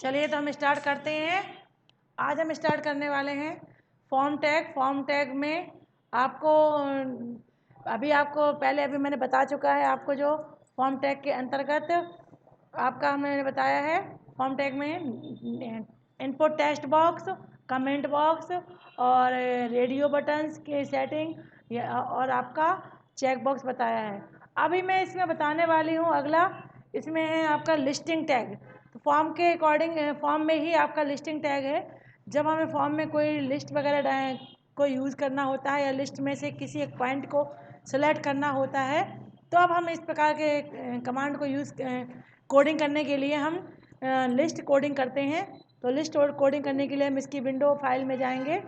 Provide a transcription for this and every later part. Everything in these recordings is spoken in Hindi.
चलिए तो हम स्टार्ट करते हैं। आज हम स्टार्ट करने वाले हैं फॉर्म टैग। फॉर्म टैग में आपको अभी मैंने बता चुका है आपको जो फॉर्म टैग के अंतर्गत आपका मैंने बताया है। फॉर्म टैग में input text box, comment box और रेडियो बटन्स की सेटिंग और आपका चेक बॉक्स बताया है। अभी मैं इसमें बताने वाली हूँ अगला, इसमें है आपका लिस्टिंग टैग। तो फॉर्म के अकॉर्डिंग फॉर्म में ही आपका लिस्टिंग टैग है। जब हमें फॉर्म में कोई लिस्ट वगैरह को यूज़ करना होता है या लिस्ट में से किसी एक पॉइंट को सेलेक्ट करना होता है, तो अब हम इस प्रकार के कमांड को यूज़ कोडिंग करने के लिए हम लिस्ट कोडिंग करते हैं। तो लिस्ट और कोडिंग करने के लिए हम इसकी विंडो फाइल में जाएंगे।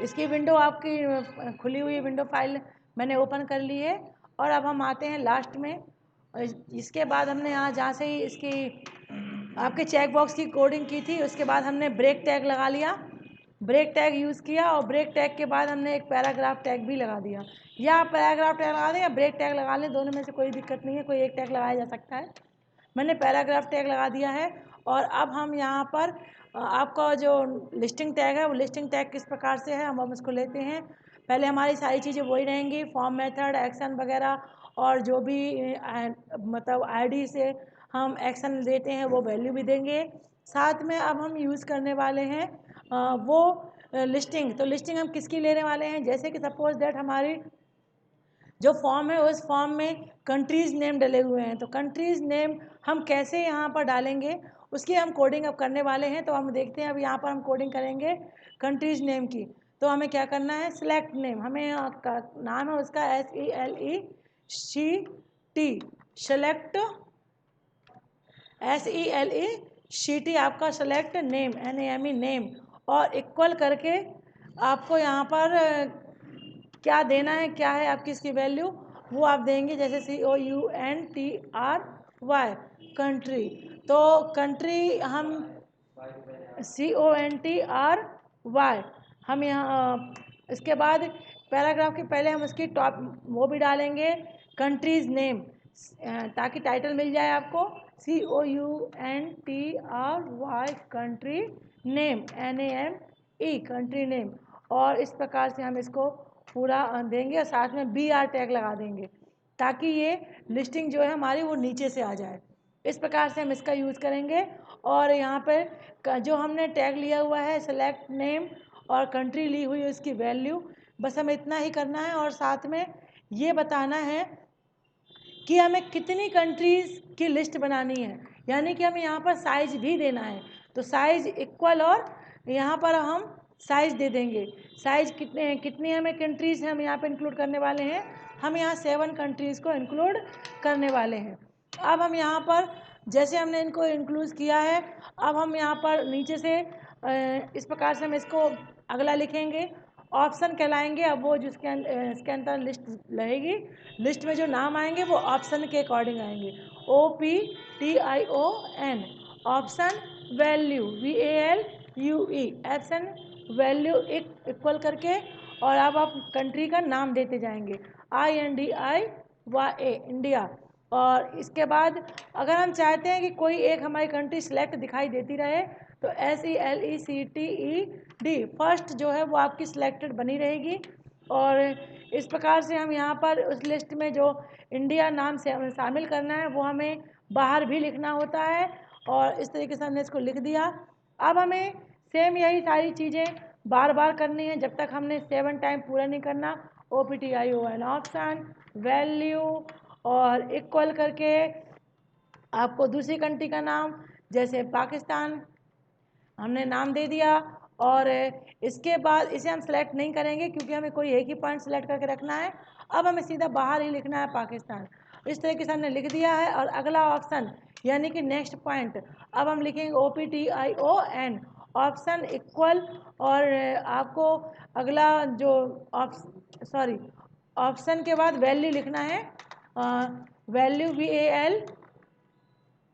इसकी विंडो आपकी खुली हुई विंडो फाइल मैंने ओपन कर ली है। और अब हम आते हैं लास्ट में। इसके बाद हमने यहाँ जहाँ से ही इसकी आपके चेक बॉक्स की कोडिंग की थी, उसके बाद हमने ब्रेक टैग लगा लिया, ब्रेक टैग यूज़ किया और ब्रेक टैग के बाद हमने एक पैराग्राफ टैग भी लगा दिया। या आप पैराग्राफ टैग लगा दें या ब्रेक टैग लगा लें, दोनों में से कोई दिक्कत नहीं है, कोई एक टैग लगाया जा सकता है। मैंने पैराग्राफ टैग लगा दिया है। और अब हम यहाँ पर आपका जो लिस्टिंग टैग है वो लिस्टिंग टैग किस प्रकार से है हम इसको लेते हैं। पहले हमारी सारी चीज़ें वही रहेंगी, फॉर्म मेथड, एक्शन वगैरह, और जो भी मतलब आईडी से हम एक्शन देते हैं वो वैल्यू भी देंगे। साथ में अब हम यूज़ करने वाले हैं वो लिस्टिंग। तो लिस्टिंग हम किसकी लेने वाले हैं, जैसे कि सपोज दैट हमारी जो फॉर्म है उस फॉर्म में कंट्रीज़ नेम डले हुए हैं, तो कंट्रीज़ नेम हम कैसे यहाँ पर डालेंगे उसकी हम कोडिंग अब करने वाले हैं। तो हम देखते हैं अब यहाँ पर हम कोडिंग करेंगे कंट्रीज़ नेम की। तो हमें क्या करना है, सिलेक्ट नेम, हमें नाम है उसका SELECT, सेलेक्ट SELECT आपका सेलेक्ट नेम NAME नेम, और इक्वल करके आपको यहाँ पर क्या देना है, क्या है आपकी इसकी वैल्यू वो आप देंगे, जैसे COUNTRY कंट्री। तो कंट्री हम CONTRY हम यहाँ इसके बाद पैराग्राफ के पहले हम उसकी टॉप वो भी डालेंगे कंट्रीज़ नेम, ताकि टाइटल मिल जाए आपको COUNTRY country name NAME country name. और इस प्रकार से हम इसको पूरा देंगे और साथ में BR टैग लगा देंगे ताकि ये लिस्टिंग जो है हमारी वो नीचे से आ जाए। इस प्रकार से हम इसका यूज़ करेंगे। और यहाँ पर जो हमने टैग लिया हुआ है सेलेक्ट नेम और कंट्री ली हुई है उसकी वैल्यू, बस हमें इतना ही करना है। और साथ में ये बताना है कि हमें कितनी कंट्रीज़ की लिस्ट बनानी है, यानी कि हमें यहाँ पर साइज़ भी देना है। तो साइज़ इक्वल, और यहाँ पर हम साइज़ दे देंगे, साइज़ कितनी हमें कंट्रीज़ हम यहाँ पर इंक्लूड करने वाले हैं, हम यहाँ 7 कंट्रीज़ को इंक्लूड करने वाले हैं। अब हम यहाँ पर जैसे हमने इनको इंक्लूड किया है, अब हम यहाँ पर नीचे से इस प्रकार से हम इसको अगला लिखेंगे, ऑप्शन कहलाएंगे। अब वो जिसके इसके अंदर लिस्ट रहेगी, लिस्ट में जो नाम आएंगे वो ऑप्शन के अकॉर्डिंग आएंगे, OPTION, option value VALUE, option value equal करके। और अब आप कंट्री का नाम देते जाएंगे INDIA इंडिया। और इसके बाद अगर हम चाहते हैं कि कोई एक हमारी कंट्री सिलेक्ट दिखाई देती रहे, तो SELECTED फर्स्ट जो है वो आपकी सिलेक्टेड बनी रहेगी। और इस प्रकार से हम यहाँ पर उस लिस्ट में जो इंडिया नाम से हमें शामिल करना है वो हमें बाहर भी लिखना होता है, और इस तरीके से हमने इसको लिख दिया। अब हमें सेम यही सारी चीज़ें बार बार करनी है जब तक हमने 7 टाइम पूरा नहीं करना। OPTION ऑप्शन वैल्यू और इक्वल करके आपको दूसरी कंट्री का नाम, जैसे पाकिस्तान हमने नाम दे दिया। और इसके बाद इसे हम सेलेक्ट नहीं करेंगे क्योंकि हमें कोई एक ही पॉइंट सेलेक्ट करके रखना है। अब हमें सीधा बाहर ही लिखना है पाकिस्तान। इस तरीके से हमने लिख दिया है। और अगला ऑप्शन यानी कि नेक्स्ट पॉइंट अब हम लिखेंगे OPTION ऑप्शन इक्वल। और आपको अगला जो ऑप्शन के बाद वैल्यू लिखना है, value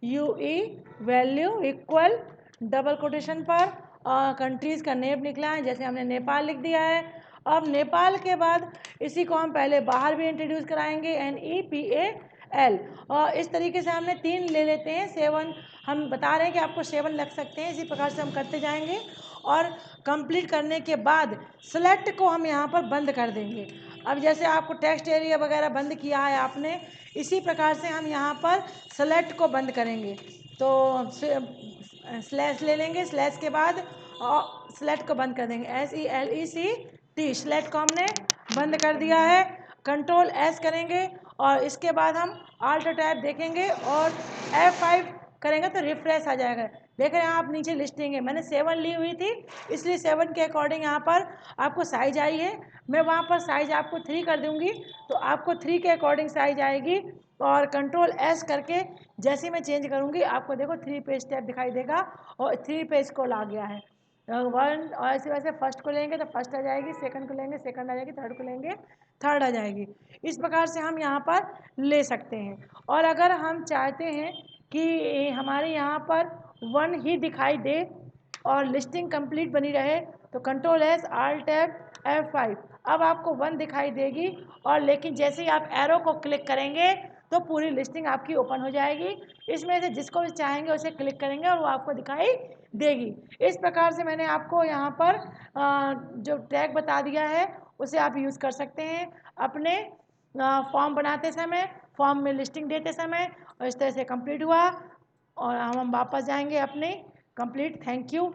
VALUE value equal double quotation पर कंट्रीज़ का नेम लिखना है, जैसे हमने नेपाल लिख दिया है। अब नेपाल के बाद इसी को हम पहले बाहर भी इंट्रोड्यूस कराएंगे NEPAL एल। और इस तरीके से हमने 3 ले लेते हैं। 7 हम बता रहे हैं कि आपको 7 लग सकते हैं। इसी प्रकार से हम करते जाएंगे और कंप्लीट करने के बाद सेलेक्ट को हम यहाँ पर बंद कर देंगे। अब जैसे आपको टेक्स्ट एरिया वगैरह बंद किया है आपने, इसी प्रकार से हम यहाँ पर सेलेक्ट को बंद करेंगे। तो स्लैश ले लेंगे, स्लैश के बाद सेलेक्ट को बंद कर देंगे, SELECT। सेलेक्ट को हमने बंद कर दिया है। कंट्रोल एस करेंगे और इसके बाद हम आल्ट टैब देखेंगे और F5 करेंगे तो रिफ्रेश आ जाएगा। देख रहे हैं आप नीचे लिस्टिंग है, मैंने 7 ली हुई थी इसलिए 7 के अकॉर्डिंग यहाँ पर आपको साइज आई है। मैं वहाँ पर साइज आपको 3 कर दूँगी तो आपको 3 के अकॉर्डिंग साइज आएगी। और कंट्रोल एस करके जैसे मैं चेंज करूँगी आपको देखो 3 पेज टैब दिखाई देगा और 3 पेज को ला गया है। 1 और ऐसे वैसे फर्स्ट को लेंगे तो फर्स्ट आ जाएगी, सेकंड को लेंगे सेकंड आ जाएगी, थर्ड को लेंगे थर्ड आ जाएगी। इस प्रकार से हम यहाँ पर ले सकते हैं। और अगर हम चाहते हैं कि हमारे यहाँ पर 1 ही दिखाई दे और लिस्टिंग कंप्लीट बनी रहे तो control S alt tab F5। अब आपको 1 दिखाई देगी और लेकिन जैसे ही आप एरो को क्लिक करेंगे तो पूरी लिस्टिंग आपकी ओपन हो जाएगी। इसमें से जिसको भी चाहेंगे उसे क्लिक करेंगे और वो आपको दिखाई देगी। इस प्रकार से मैंने आपको यहाँ पर जो टैग बता दिया है उसे आप यूज़ कर सकते हैं अपने फॉर्म बनाते समय, फॉर्म में लिस्टिंग देते समय। और इस तरह से कंप्लीट हुआ और हम वापस जाएंगे अपने कंप्लीट। Thank you.